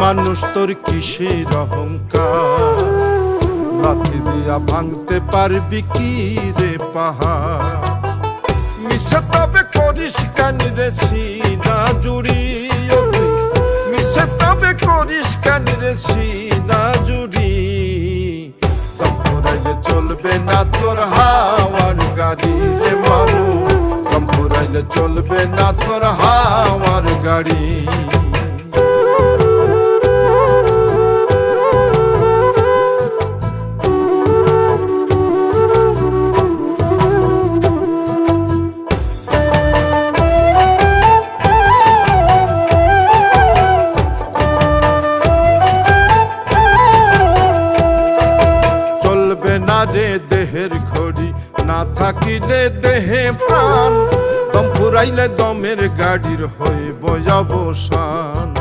মানুষ তোর কিসের অহংকার, লাথি দিয়া ভাঙতে পারবি কি রে পাহাড়। মিশে তবে করিস কেন রে সিনা জুড়ি, মিশে তবে করিস কেন রে সিনা জুড়ি। দম ফুরাইলে চলবে না তোর হাওয়ার গাড়ি রে মানুষ, দম ফুরাইলে চলবে না তোর হাওয়ার গাড়ি। রে দেহের ঘড়ি না থাকিলে দেহে প্রাণ, দম ফুরাইলে দমের গাড়ির হইব অবসান।